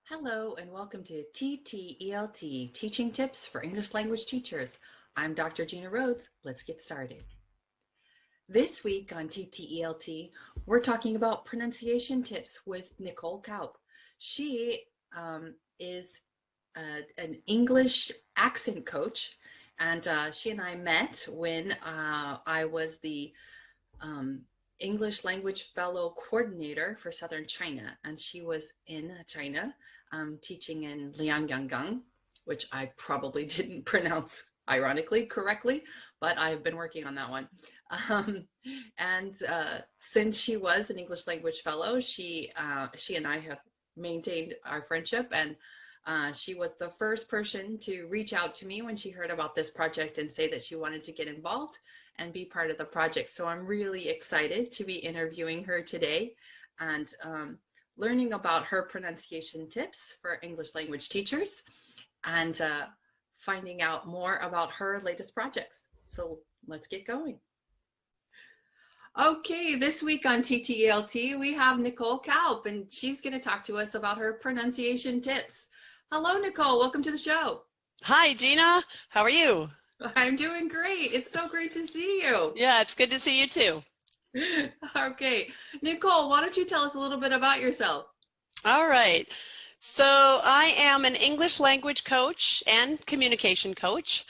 Hello and welcome to TTELT, Teaching Tips for English Language Teachers. I'm Dr. Gina Rhodes. Let's get started. This week on TTELT, we're talking about pronunciation tips with Nicole Kaup. She is an English accent coach, and she and I met when I was the English Language Fellow Coordinator for Southern China, and she was in China teaching in Liyangyungang, which I probably didn't pronounce ironically correctly, but I've been working on that one. And since she was an English Language Fellow, she and I have maintained our friendship, and she was the first person to reach out to me when she heard about this project and say that she wanted to get involved and be part of the project. So I'm really excited to be interviewing her today and learning about her pronunciation tips for English language teachers and finding out more about her latest projects. So let's get going. Okay, this week on TTELT, we have Nicole Kaup, and she's going to talk to us about her pronunciation tips. Hello, Nicole. Welcome to the show. Hi, Gina. How are you? I'm doing great. It's so great to see you. Yeah, it's good to see you too. Okay, Nicole, why don't you tell us a little bit about yourself? All right. So I am an English language coach and communication coach.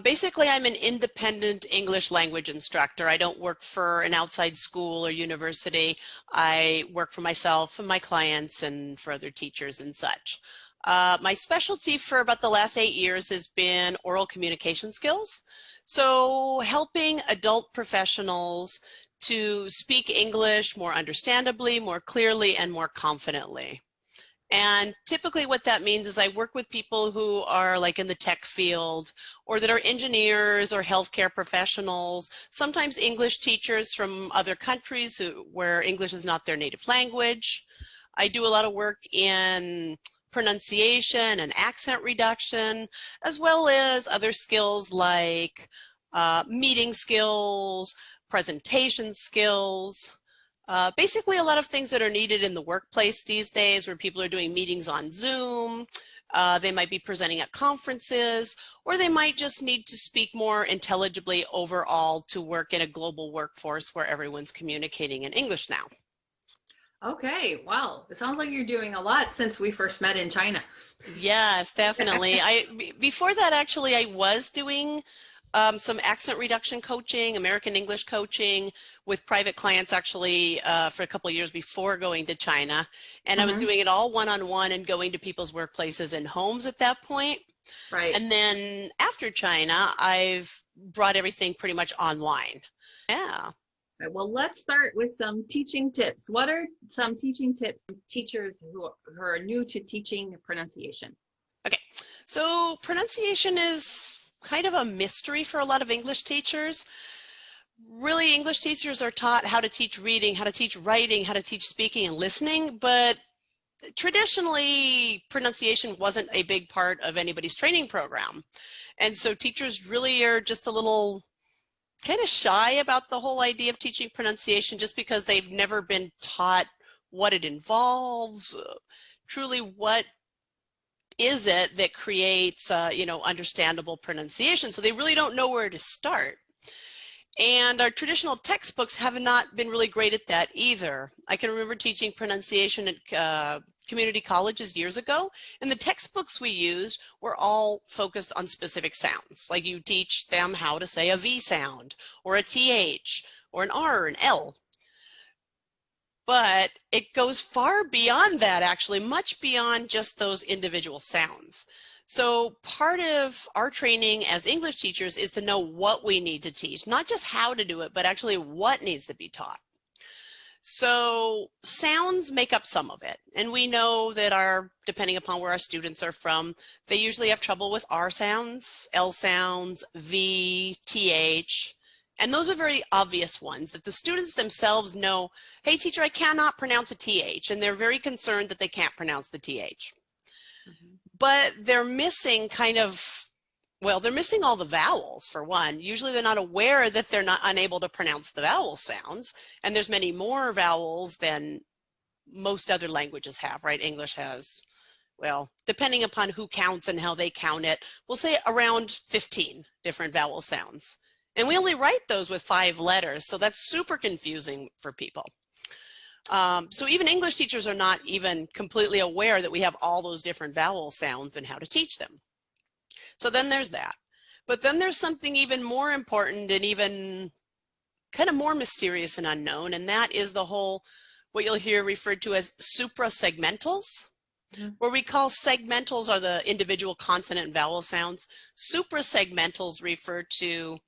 Basically, I'm an independent English language instructor. I don't work for an outside school or university. I work for myself and my clients and for other teachers and such. My specialty for about the last 8 years has been oral communication skills. So helping adult professionals to speak English more understandably, more clearly, and more confidently. And typically what that means is I work with people who are like in the tech field or that are engineers or healthcare professionals, sometimes English teachers from other countries where English is not their native language. I do a lot of work in pronunciation and accent reduction, as well as other skills like meeting skills, presentation skills, basically a lot of things that are needed in the workplace these days where people are doing meetings on Zoom, they might be presenting at conferences, or they might just need to speak more intelligibly overall to work in a global workforce where everyone's communicating in English now. Okay, well, it sounds like you're doing a lot since we first met in China. Yes, definitely. Before that, actually, I was doing some accent reduction coaching, American English coaching with private clients actually for a couple of years before going to China. And I was doing it all one-on-one and going to people's workplaces and homes at that point. Right. And then after China, I've brought everything pretty much online. Yeah. Right, well, let's start with some teaching tips. What are some teaching tips for teachers who are new to teaching pronunciation? Okay, so pronunciation is kind of a mystery for a lot of English teachers. Really, English teachers are taught how to teach reading, how to teach writing, how to teach speaking and listening, but traditionally pronunciation wasn't a big part of anybody's training program. And so teachers really are just a little kind of shy about the whole idea of teaching pronunciation just because they've never been taught what it involves, truly what is it that creates, understandable pronunciation. So they really don't know where to start. And our traditional textbooks have not been really great at that either. I can remember teaching pronunciation at community colleges years ago, and the textbooks we used were all focused on specific sounds. Like you teach them how to say a V sound, or a TH, or an R, or an L. But it goes far beyond that, actually, much beyond just those individual sounds. So part of our training as English teachers is to know what we need to teach, not just how to do it, but actually what needs to be taught. So sounds make up some of it. And we know that depending upon where our students are from, they usually have trouble with R sounds, L sounds, V, TH. And those are very obvious ones that the students themselves know, hey, teacher, I cannot pronounce a TH. And they're very concerned that they can't pronounce the TH. But they're missing they're missing all the vowels for one. Usually they're not aware that they're not unable to pronounce the vowel sounds. And there's many more vowels than most other languages have, right? English has well, depending upon who counts and how they count it, we'll say around 15 different vowel sounds. And we only write those with 5 letters, so that's super confusing for people. So even English teachers are not even completely aware that we have all those different vowel sounds and how to teach them. So then there's that. But then there's something even more important and even kind of more mysterious and unknown, and that is the whole, what you'll hear referred to as suprasegmentals. Where we call segmentals are the individual consonant and vowel sounds. Suprasegmentals refer to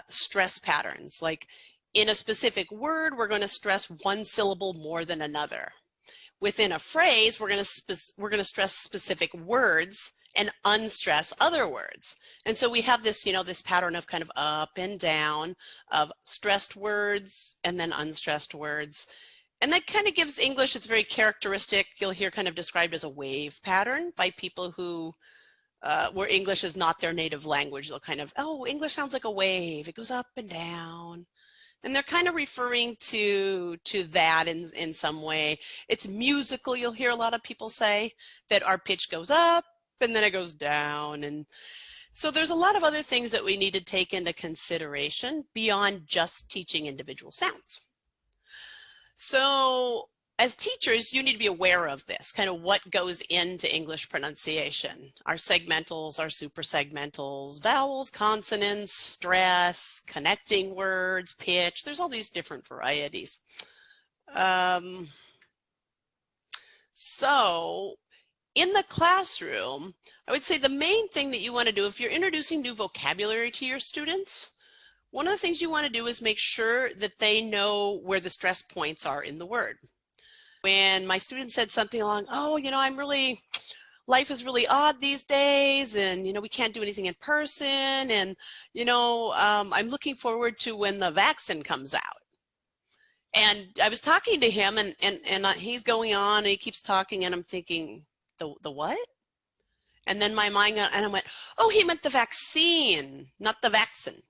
stress patterns. Like in a specific word, we're going to stress one syllable more than another. Within a phrase, we're going to stress specific words and unstress other words. And so we have this, this pattern of kind of up and down, of stressed words and then unstressed words. And that kind of gives English, it's very characteristic, you'll hear kind of described as a wave pattern by people who, where English is not their native language. They'll kind of, oh, English sounds like a wave. It goes up and down. And they're kind of referring to that in some way. It's musical, you'll hear a lot of people say, that our pitch goes up and then it goes down. And so there's a lot of other things that we need to take into consideration beyond just teaching individual sounds. So as teachers, you need to be aware of this, kind of what goes into English pronunciation. Our segmentals, our suprasegmentals, vowels, consonants, stress, connecting words, pitch. There's all these different varieties. So in the classroom, I would say the main thing that you want to do if you're introducing new vocabulary to your students, one of the things you want to do is make sure that they know where the stress points are in the word. When my student said something along, oh, life is really odd these days, and, we can't do anything in person, and, I'm looking forward to when the vaccine comes out. And I was talking to him, and he's going on, and he keeps talking, and I'm thinking, the what? And then my mind, and I went, oh, he meant the vaccine, not the vaccine.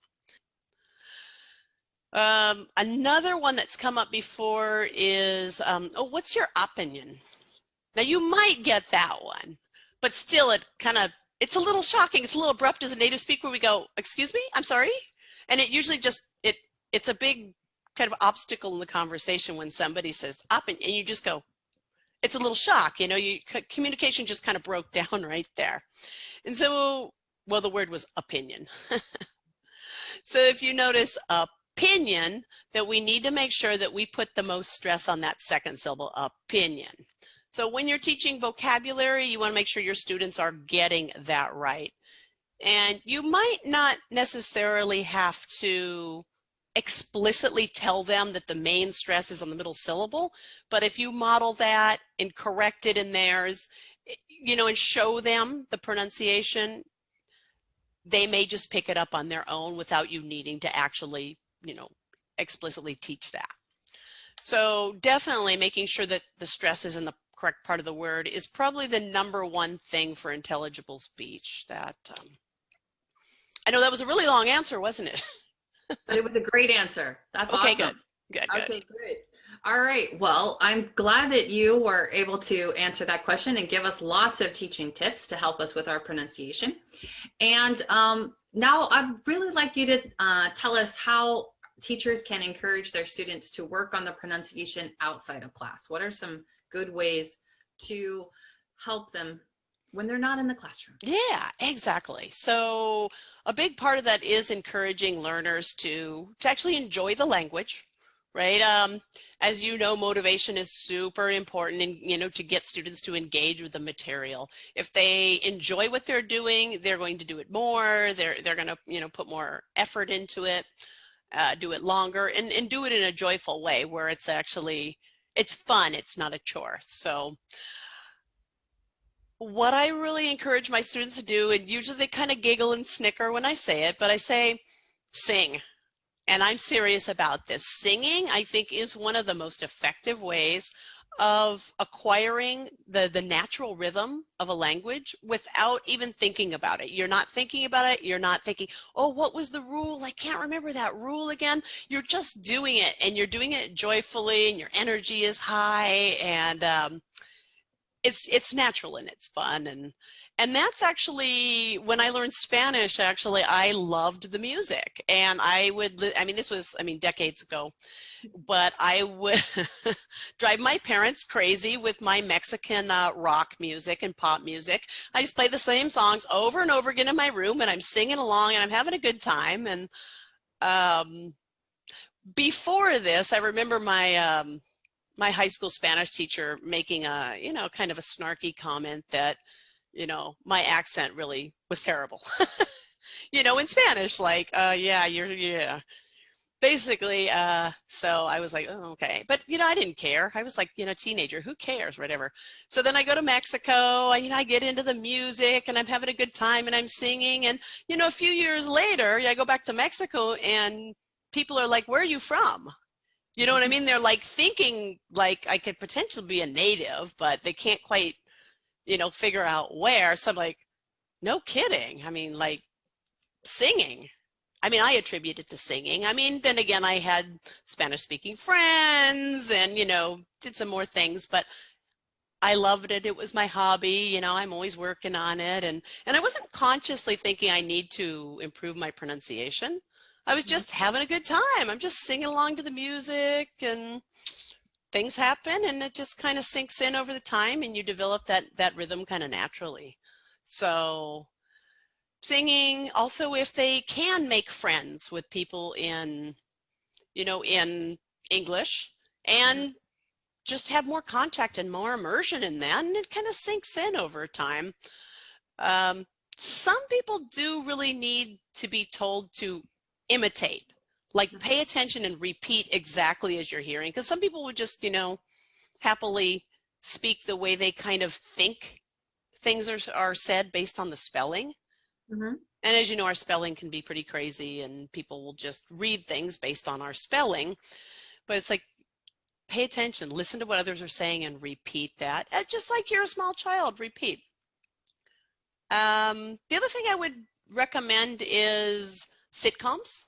Another one that's come up before is, oh, what's your opinion? Now you might get that one, but still it's a little shocking. It's a little abrupt as a native speaker. We go, excuse me, I'm sorry. And it usually it's a big kind of obstacle in the conversation when somebody says opinion, and you just go, it's a little shock, communication just kind of broke down right there. And so, well, the word was opinion. So if you notice opinion, that we need to make sure that we put the most stress on that second syllable, opinion. So when you're teaching vocabulary, you want to make sure your students are getting that right. And you might not necessarily have to explicitly tell them that the main stress is on the middle syllable, but if you model that and correct it in theirs, and show them the pronunciation, they may just pick it up on their own without you needing to actually explicitly teach that. So definitely making sure that the stress is in the correct part of the word is probably the #1 thing for intelligible speech. That I know that was a really long answer, wasn't it? But it was a great answer. That's okay, awesome. Good. Okay, good. All right. Well, I'm glad that you were able to answer that question and give us lots of teaching tips to help us with our pronunciation. And now I'd really like you to tell us how teachers can encourage their students to work on the pronunciation outside of class. What are some good ways to help them when they're not in the classroom? Yeah, exactly. So a big part of that is encouraging learners to actually enjoy the language, right? As you know, motivation is super important, and to get students to engage with the material. If they enjoy what they're doing, they're going to do it more. They're going to put more effort into it, do it longer, and do it in a joyful way where it's fun. It's not a chore. So what I really encourage my students to do, and usually they kind of giggle and snicker when I say it, but I say, sing. And I'm serious about this. Singing, I think, is one of the most effective ways of acquiring the natural rhythm of a language without even thinking about it. You're not thinking about it. You're not thinking, oh, what was the rule? I can't remember that rule again. You're just doing it, and you're doing it joyfully, and your energy is high, and it's natural and it's fun. And that's actually when I learned Spanish, actually, I loved the music. And I would, I mean, this was, I mean, decades ago, but I would drive my parents crazy with my Mexican rock music and pop music. I just play the same songs over and over again in my room, and I'm singing along and I'm having a good time. And um, before this, I remember my high school Spanish teacher making a, you know, kind of a snarky comment that, you know, my accent really was terrible. You know, in Spanish, like, yeah, yeah. Basically, so I was like, oh, okay. But, you know, I didn't care. I was like, you know, teenager, who cares, whatever. So then I go to Mexico, you know, I get into the music and I'm having a good time and I'm singing. And, you know, a few years later, I go back to Mexico and people are like, where are you from? You know what I mean? They're like thinking like I could potentially be a native, but they can't quite, you know, figure out where. So I'm like, no kidding. I mean, like singing. I mean, I attribute it to singing. I mean, then again, I had Spanish speaking friends and, you know, did some more things, but I loved it. It was my hobby. You know, I'm always working on it. And I wasn't consciously thinking I need to improve my pronunciation. I was just having a good time. I'm just singing along to the music and things happen and it just kind of sinks in over the time and you develop that rhythm kind of naturally. So singing also, if they can make friends with people in, you know, in English and just have more contact and more immersion in that, and it kind of sinks in over time. Some people do really need to be told to imitate, like pay attention and repeat exactly as you're hearing, because some people would just, you know, happily speak the way they kind of think things are said based on the spelling. Mm-hmm. And as you know, our spelling can be pretty crazy and people will just read things based on our spelling. But it's like, pay attention, listen to what others are saying and repeat that. Just like you're a small child, repeat. The other thing I would recommend is sitcoms.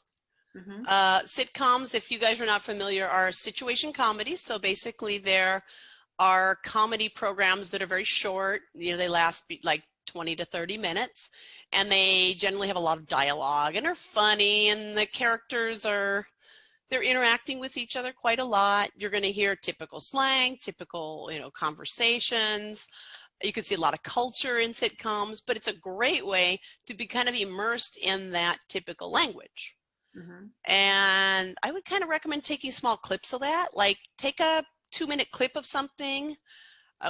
Mm-hmm. Sitcoms, if you guys are not familiar, are situation comedies. So basically there are comedy programs that are very short. You know, they last like 20 to 30 minutes and they generally have a lot of dialogue and are funny and the characters are, they're interacting with each other quite a lot. You're going to hear typical slang, typical, you know, conversations. You can see a lot of culture in sitcoms, but it's a great way to be kind of immersed in that typical language. Mm-hmm. And I would kind of recommend taking small clips of that, like take a 2-minute clip of something,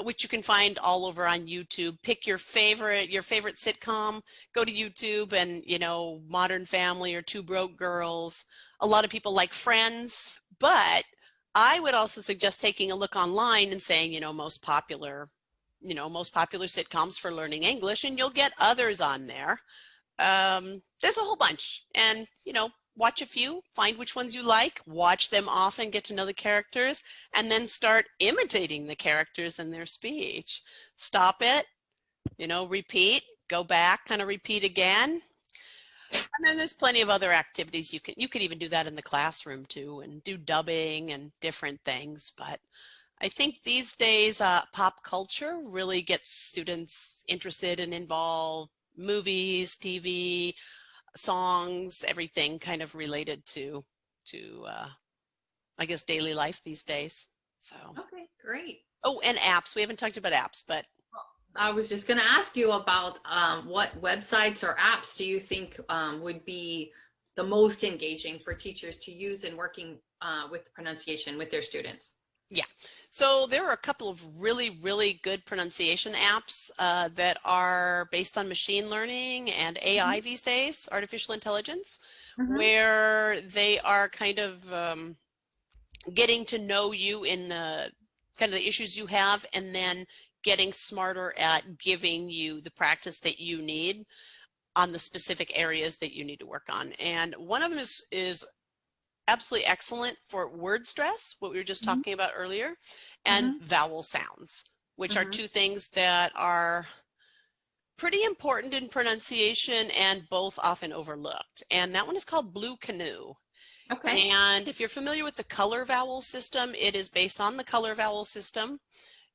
which you can find all over on YouTube. Pick your favorite sitcom, go to YouTube and, you know, Modern Family or Two Broke Girls. A lot of people like Friends, but I would also suggest taking a look online and saying, you know, most popular sitcoms for learning English, and you'll get others on there. There's a whole bunch, and, you know, watch a few, find which ones you like, watch them often, get to know the characters, and then start imitating the characters and their speech. Stop it, you know, repeat, go back, kind of repeat again. And then there's plenty of other activities. You could even do that in the classroom too, and do dubbing and different things. But I think these days pop culture really gets students interested and involved. Movies, TV, songs, everything kind of related to I guess daily life these days. So Okay, great. oh, and apps. We haven't talked about apps, but I was just going to ask you about what websites or apps do you think would be the most engaging for teachers to use in working with pronunciation with their students? yeah. So there are a couple of really, really good pronunciation apps that are based on machine learning and AI these days, artificial intelligence, where they are kind of getting to know you in the kind of the issues you have and then getting smarter at giving you the practice that you need on the specific areas that you need to work on. And one of them is absolutely excellent for word stress, what we were just talking about earlier, and vowel sounds, which are two things that are pretty important in pronunciation and both often overlooked. And that one is called Blue Canoe. Okay. And if you're familiar with the color vowel system, it is based on the color vowel system.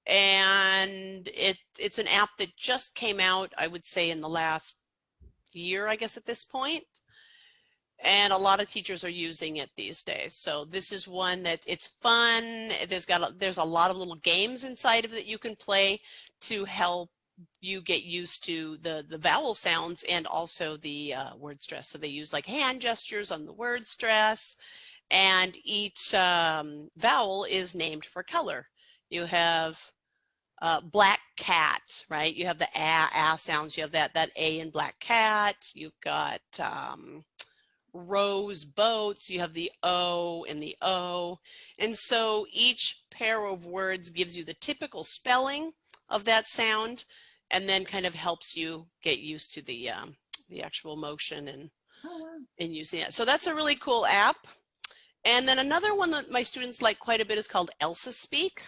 And it's an app that just came out, I would say, in the last year, I guess, at this point. And a lot of teachers are using it these days. So this is one that it's fun. There's a lot of little games inside of it that you can play to help you get used to the vowel sounds and also the word stress. So they use like hand gestures on the word stress, and each vowel is named for color. You have black cat, right? You have the a sounds. You have that A in black cat. You've got rose boats, you have the O and the O. And so each pair of words gives you the typical spelling of that sound and then kind of helps you get used to the actual motion and using it. So that's a really cool app. And then another one that my students like quite a bit is called Elsa Speak.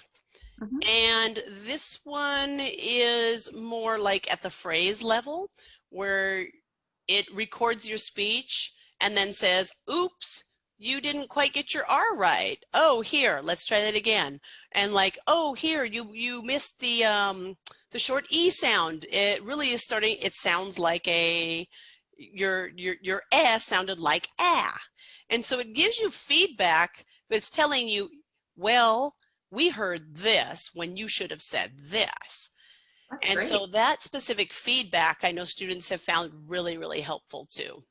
And this one is more like at the phrase level, where it records your speech and then says, oops, you didn't quite get your R right. Oh, here, let's try that again. And like, oh, here, you missed the short E sound. It really is starting, it sounds like your S sounded like ah. And so it gives you feedback, but it's telling you, well, we heard this when you should have said this. That's and great. So that specific feedback, I know students have found really, really helpful too.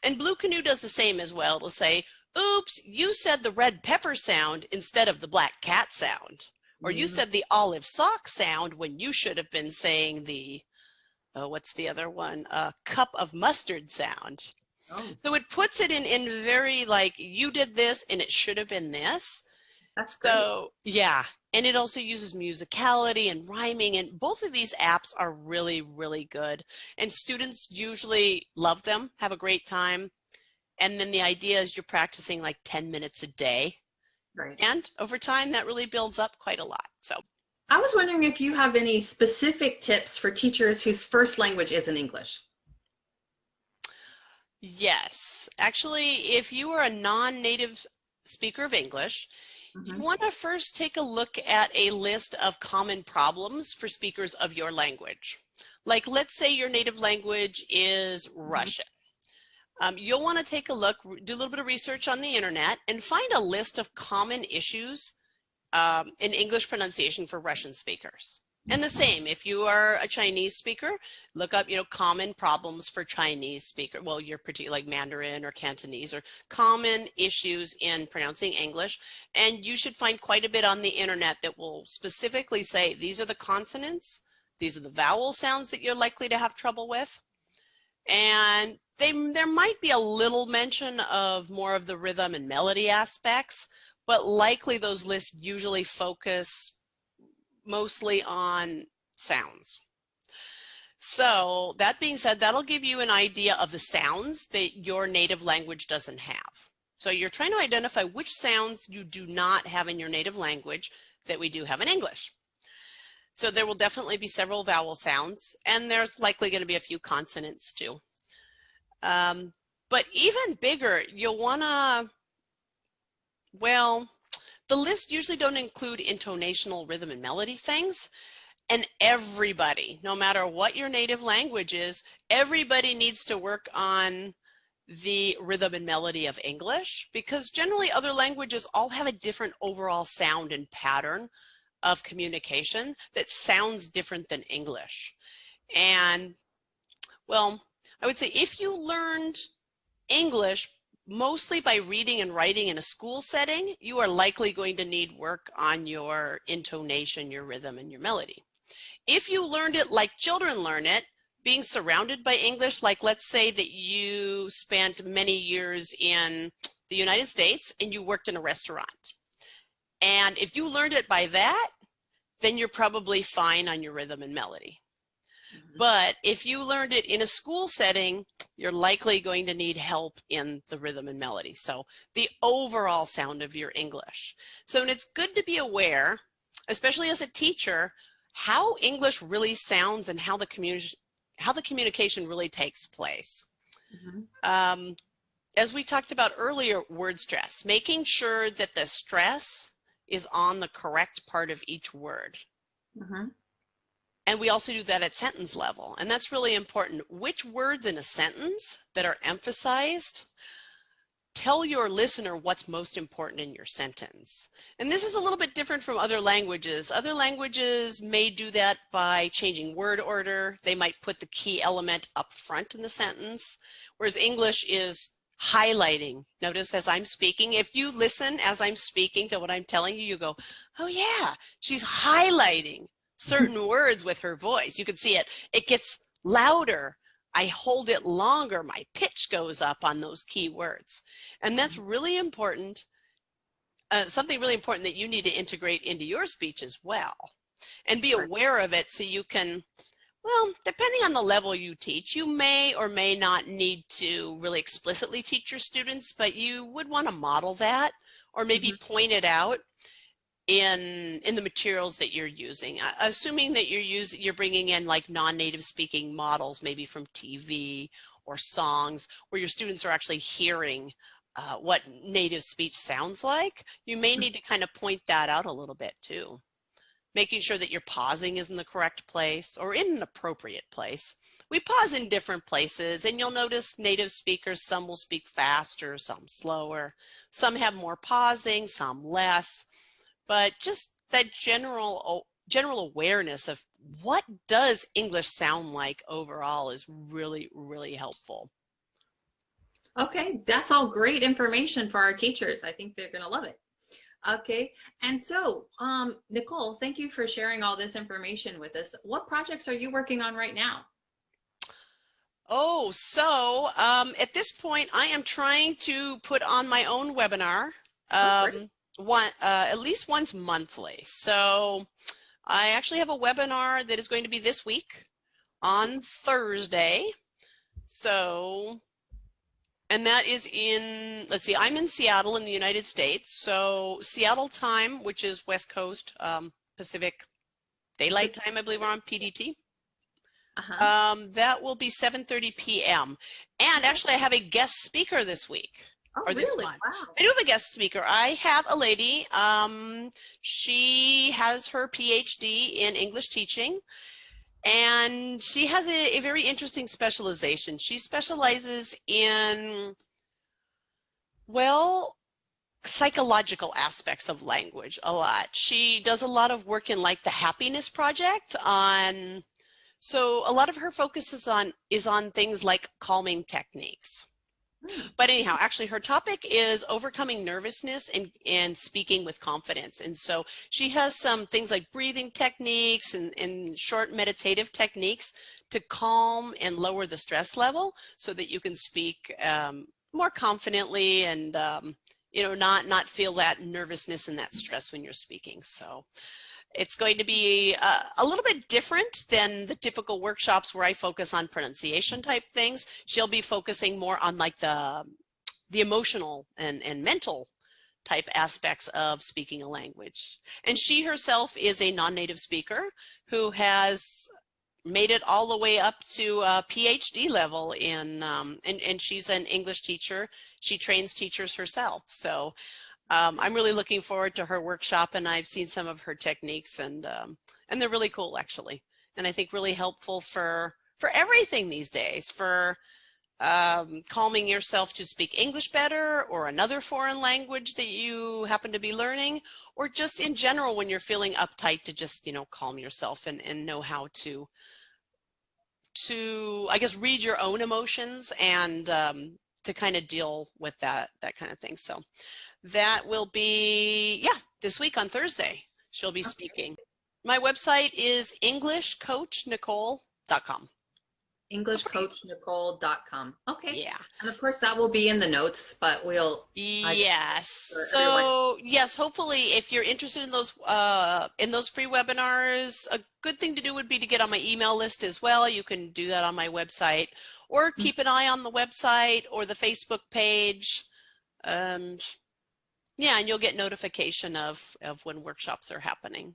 And Blue Canoe does the same as well. It'll say, oops, you said the red pepper sound instead of the black cat sound. Or you said the olive sock sound when you should have been saying the, what's the other one? Cup of mustard sound. Oh. So it puts it in very like, you did this and it should have been this. That's great. So yeah, and it also uses musicality and rhyming, and both of these apps are really, really good. And students usually love them, have a great time. And then the idea is you're practicing like 10 minutes a day. Right. And over time, that really builds up quite a lot. So I was wondering if you have any specific tips for teachers whose first language isn't English. Yes, actually, if you are a non-native speaker of English, you want to first take a look at a list of common problems for speakers of your language. Like, let's say your native language is Russian. You'll want to take a look, do a little bit of research on the internet, and find a list of common issues in English pronunciation for Russian speakers. And the same, if you are a Chinese speaker, look up, common problems for Chinese speaker. Well, you're particularly like Mandarin or Cantonese, or common issues in pronouncing English. And you should find quite a bit on the internet that will specifically say, these are the consonants, these are the vowel sounds that you're likely to have trouble with. And there might be a little mention of more of the rhythm and melody aspects, but likely those lists usually focus mostly on sounds. So that being said, that'll give you an idea of the sounds that your native language doesn't have. So you're trying to identify which sounds you do not have in your native language that we do have in English. So there will definitely be several vowel sounds, and there's likely going to be a few consonants too. But even bigger, you'll want to, well, the list usually don't include intonational rhythm and melody things. And everybody, no matter what your native language is, everybody needs to work on the rhythm and melody of English, because generally other languages all have a different overall sound and pattern of communication that sounds different than English. And well, I would say if you learned English mostly by reading and writing in a school setting, you are likely going to need work on your intonation, your rhythm, and your melody. If you learned it like children learn it, being surrounded by English, like let's say that you spent many years in the United States and you worked in a restaurant. And if you learned it by that, then you're probably fine on your rhythm and melody. But if you learned it in a school setting, you're likely going to need help in the rhythm and melody. So the overall sound of your English. So and it's good to be aware, especially as a teacher, how English really sounds and how the communication really takes place. As we talked about earlier, word stress, making sure that the stress is on the correct part of each word. Mhm. And we also do that at sentence level. And that's really important. Which words in a sentence that are emphasized tell your listener what's most important in your sentence. And this is a little bit different from other languages. Other languages may do that by changing word order. They might put the key element up front in the sentence, whereas English is highlighting. Notice as I'm speaking, if you listen as I'm speaking to what I'm telling you, you go, oh yeah, she's highlighting certain words with her voice. You can see it. It gets louder. I hold it longer. My pitch goes up on those key words. And that's really important, something really important that you need to integrate into your speech as well. And be aware of it so you can, well, depending on the level you teach, you may or may not need to really explicitly teach your students, but you would want to model that or maybe point it out in the materials that you're using, assuming that you're bringing in like non-native speaking models, maybe from TV or songs where your students are actually hearing what native speech sounds like. You may need to kind of point that out a little bit too, making sure that your pausing is in the correct place or in an appropriate place. We pause in different places, and you'll notice native speakers, some will speak faster, some slower, some have more pausing, some less. But just that general awareness of what does English sound like overall is really, really helpful. Okay, that's all great information for our teachers. I think they're going to love it. Okay, and so Nicole, thank you for sharing all this information with us. What projects are you working on right now? Oh, so at this point, I am trying to put on my own webinar. At least once monthly. So I actually have a webinar that is going to be this week on Thursday. So, and that is in, let's see, I'm in Seattle in the United States. So Seattle time, which is West Coast Pacific Daylight Time, I believe we're on PDT. That will be 7:30 p.m. And actually I have a guest speaker this week. Or this really? month. Wow. I do have a guest speaker. I have a lady, she has her PhD in English teaching, and she has a very interesting specialization. She specializes in, well, psychological aspects of language a lot. She does a lot of work in like the Happiness Project on, so a lot of her focus is on things like calming techniques. But anyhow, actually her topic is overcoming nervousness and speaking with confidence. And so she has some things like breathing techniques and short meditative techniques to calm and lower the stress level so that you can speak more confidently and you know, not feel that nervousness and that stress when you're speaking. So it's going to be a little bit different than the typical workshops where I focus on pronunciation type things. She'll be focusing more on like the emotional and mental type aspects of speaking a language. And she herself is a non-native speaker who has made it all the way up to a PhD level in, and she's an English teacher. She trains teachers herself. So I'm really looking forward to her workshop, and I've seen some of her techniques, and they're really cool actually, and I think really helpful for everything these days, for calming yourself to speak English better, or another foreign language that you happen to be learning, or just in general when you're feeling uptight, to just, you know, calm yourself and know how to I guess read your own emotions and to kind of deal with that kind of thing. So that will be, yeah, this week on Thursday, she'll be speaking. My website is EnglishCoachNicole.com. EnglishCoachNicole.com. Okay. Yeah. And of course that will be in the notes, but we'll. Yes. So yes, hopefully if you're interested in those free webinars, a good thing to do would be to get on my email list as well. You can do that on my website, or keep an eye on the website or the Facebook page. Yeah, and you'll get notification of when workshops are happening.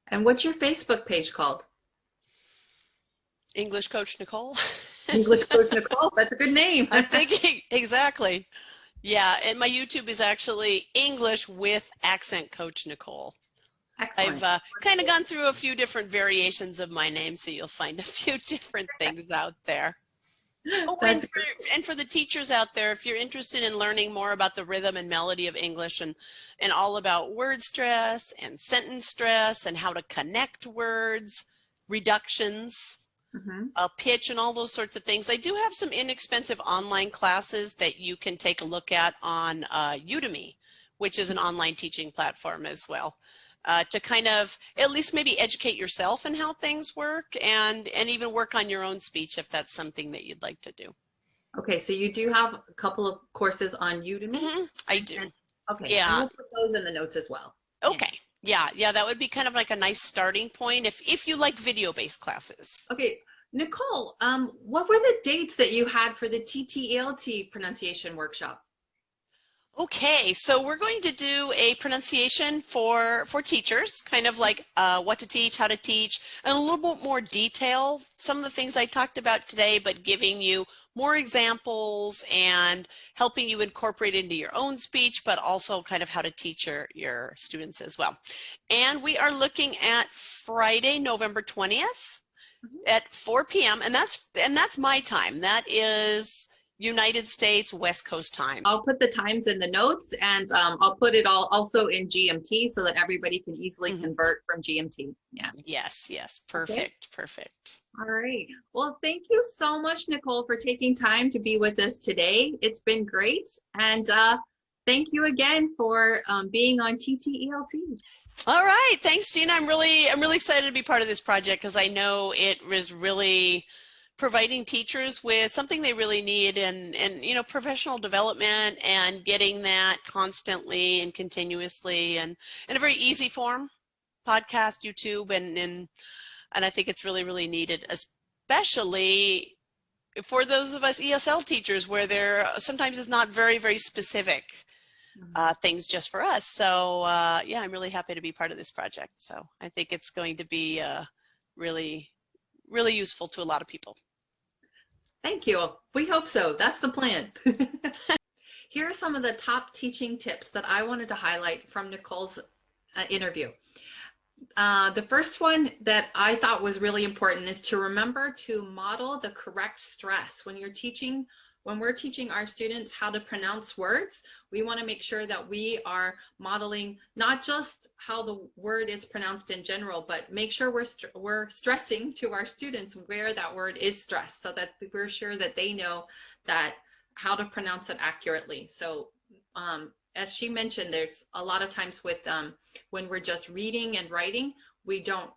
And what's your Facebook page called? English Coach Nicole. English Coach Nicole. That's a good name. I'm thinking, exactly. Yeah, and my YouTube is actually English with Accent Coach Nicole. Excellent. I've kind of gone through a few different variations of my name, so you'll find a few different things out there. Oh, That's and for the teachers out there, if you're interested in learning more about the rhythm and melody of English and all about word stress and sentence stress and how to connect words, reductions, pitch, and all those sorts of things, I do have some inexpensive online classes that you can take a look at on Udemy, which is an online teaching platform as well. To kind of at least maybe educate yourself in how things work and even work on your own speech if that's something that you'd like to do. Okay, so you do have a couple of courses on Udemy? I do. Okay, and Yeah. we'll put those in the notes as well. Okay. Yeah, that would be kind of like a nice starting point if you like video-based classes. Okay, Nicole, what were the dates that you had for the TTELT pronunciation workshop? Okay, so we're going to do a pronunciation for teachers, kind of like what to teach, how to teach, and a little bit more detail. Some of the things I talked about today, but giving you more examples and helping you incorporate into your own speech, but also kind of how to teach your students as well. And we are looking at Friday, November 20th at 4 p.m. And that's my time. That is United States West Coast time. I'll put the times in the notes, and I'll put it all also in GMT so that everybody can easily convert from GMT. Yeah. Yes. Perfect. All right. Well, thank you so much, Nicole, for taking time to be with us today. It's been great. And thank you again for being on TTELT. All right. Thanks, Gina. I'm really excited to be part of this project because I know it was really providing teachers with something they really need and professional development and getting that constantly and continuously and in a very easy form, podcast, YouTube, and I think it's really needed, especially for those of us ESL teachers where there sometimes is not very specific things just for us. So yeah, I'm really happy to be part of this project. So I think it's going to be really useful to a lot of people. Thank you. We hope so. That's the plan. Here are some of the top teaching tips that I wanted to highlight from Nicole's interview. The first one that I thought was really important is to remember to model the correct stress. When we're teaching our students how to pronounce words, we want to make sure that we are modeling not just how the word is pronounced in general, but make sure we're stressing to our students where that word is stressed so that we're sure that they know that how to pronounce it accurately. So as she mentioned, there's a lot of times with when we're just reading and writing, we don't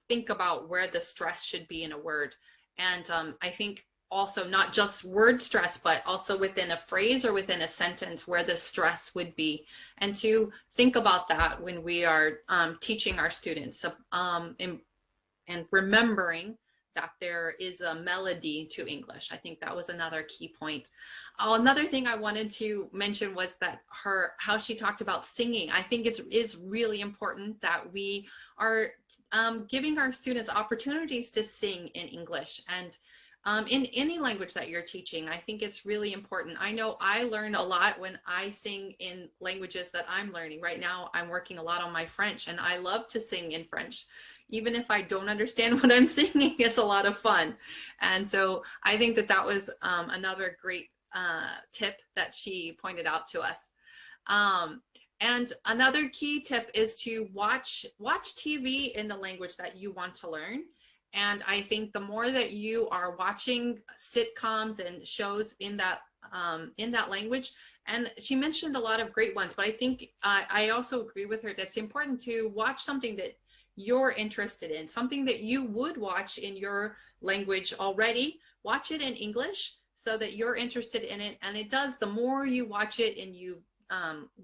think about where the stress should be in a word. And I think also not just word stress, but also within a phrase or within a sentence where the stress would be, and to think about that when we are teaching our students and remembering that there is a melody to English. I think that was another key point. Another thing I wanted to mention was that how she talked about singing. I think it is really important that we are giving our students opportunities to sing in English and in any language that you're teaching. I think it's really important. I know I learn a lot when I sing in languages that I'm learning. Right now, I'm working a lot on my French, and I love to sing in French. Even if I don't understand what I'm singing, it's a lot of fun. And so I think that was another great tip that she pointed out to us. And another key tip is to watch TV in the language that you want to learn. And I think the more that you are watching sitcoms and shows in that language, and she mentioned a lot of great ones, but I think I also agree with her that it's important to watch something that you're interested in, something that you would watch in your language already. Watch it in English so that you're interested in it. And it does, the more you watch it and you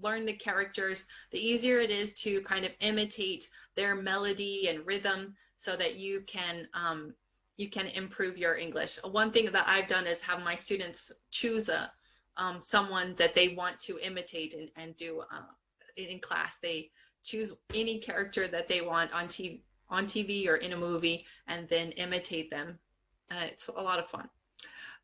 learn the characters, the easier it is to kind of imitate their melody and rhythm, so that you can improve your English. One thing that I've done is have my students choose someone that they want to imitate and do in class. They choose any character that they want on TV or in a movie, and then imitate them. It's a lot of fun.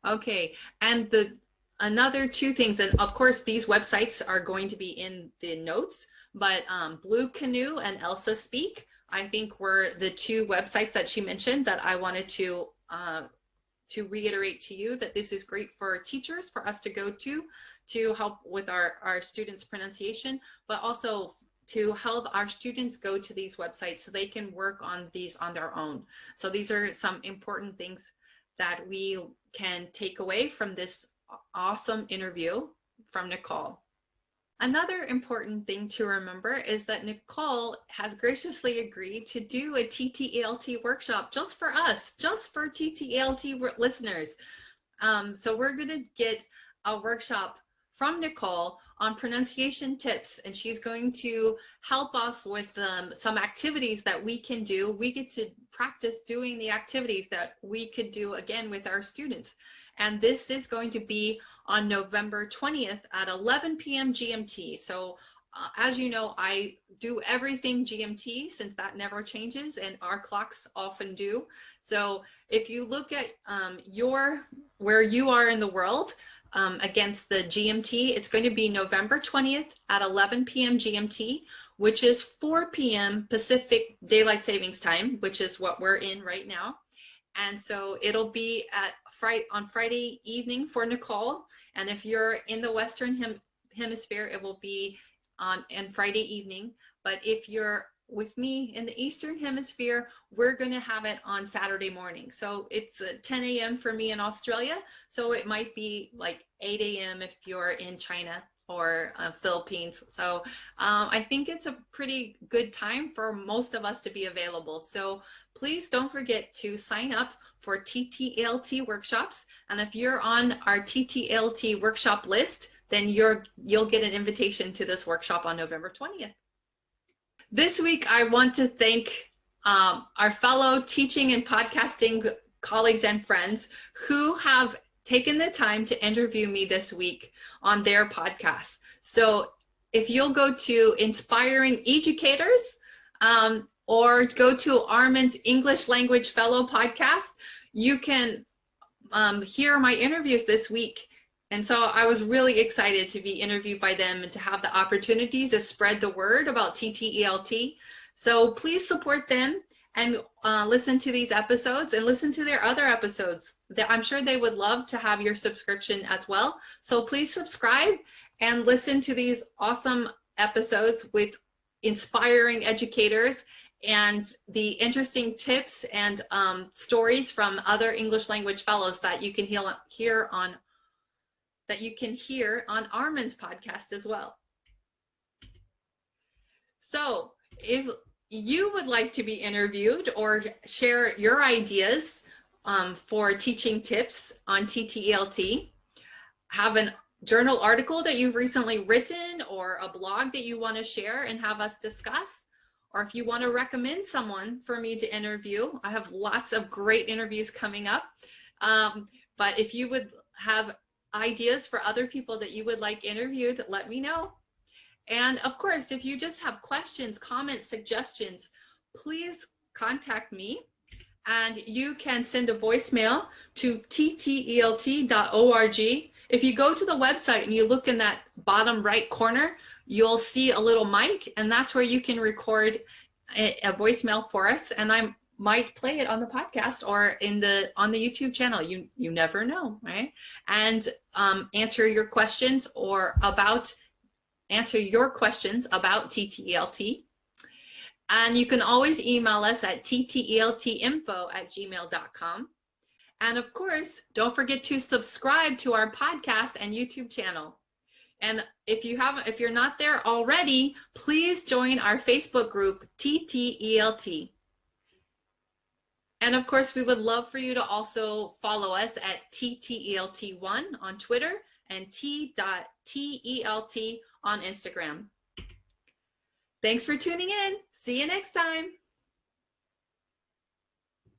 Okay, and another two things, and of course these websites are going to be in the notes, but Blue Canoe and Elsa Speak, I think, were the two websites that she mentioned that I wanted to reiterate to you that this is great for teachers, for us to go to help with our students' pronunciation, but also to help our students go to these websites so they can work on these on their own. So these are some important things that we can take away from this awesome interview from Nicole. Another important thing to remember is that Nicole has graciously agreed to do a TTELT workshop just for us, just for TTELT listeners. So we're going to get a workshop from Nicole on pronunciation tips, and she's going to help us with some activities that we can do. We get to practice doing the activities that we could do again with our students. And this is going to be on November 20th at 11 p.m. GMT. So as you know, I do everything GMT since that never changes, and our clocks often do. So if you look at where you are in the world against the GMT, it's going to be November 20th at 11 p.m. GMT, which is 4 p.m. Pacific Daylight Savings Time, which is what we're in right now. And so it'll be on Friday evening for Nicole. And if you're in the Western Hemisphere, it will be on Friday evening. But if you're with me in the Eastern Hemisphere, we're going to have it on Saturday morning. So it's 10 a.m. for me in Australia. So it might be like 8 a.m. if you're in China or Philippines. So I think it's a pretty good time for most of us to be available. So please don't forget to sign up for TTELT workshops. And if you're on our TTELT workshop list, then you'll get an invitation to this workshop on November 20th. This week, I want to thank our fellow teaching and podcasting colleagues and friends who have taken the time to interview me this week on their podcast. So if you'll go to Inspiring Educators or go to Armin's English Language Fellow podcast, you can hear my interviews this week. And so I was really excited to be interviewed by them and to have the opportunity to spread the word about TTELT. So please support them and listen to these episodes and listen to their other episodes. I'm sure they would love to have your subscription as well. So please subscribe and listen to these awesome episodes with inspiring educators and the interesting tips and stories from other English language fellows that you can hear on Armin's podcast as well. So if you would like to be interviewed or share your ideas for teaching tips on TTELT, have a journal article that you've recently written or a blog that you want to share and have us discuss, or if you want to recommend someone for me to interview, I have lots of great interviews coming up. But if you would have ideas for other people that you would like interviewed, let me know. And of course, if you just have questions, comments, suggestions, please contact me. And you can send a voicemail to ttelt.org. If you go to the website and you look in that bottom right corner, you'll see a little mic, and that's where you can record a voicemail for us. And I might play it on the podcast or on the YouTube channel. You never know, right? And answer your questions about TTELT. And you can always email us at tteltinfo@gmail.com. And of course, don't forget to subscribe to our podcast and YouTube channel. And if you're not there already, please join our Facebook group, TTELT. And of course, we would love for you to also follow us at TTELT1 on Twitter and t.telt on Instagram. Thanks for tuning in. See you next time.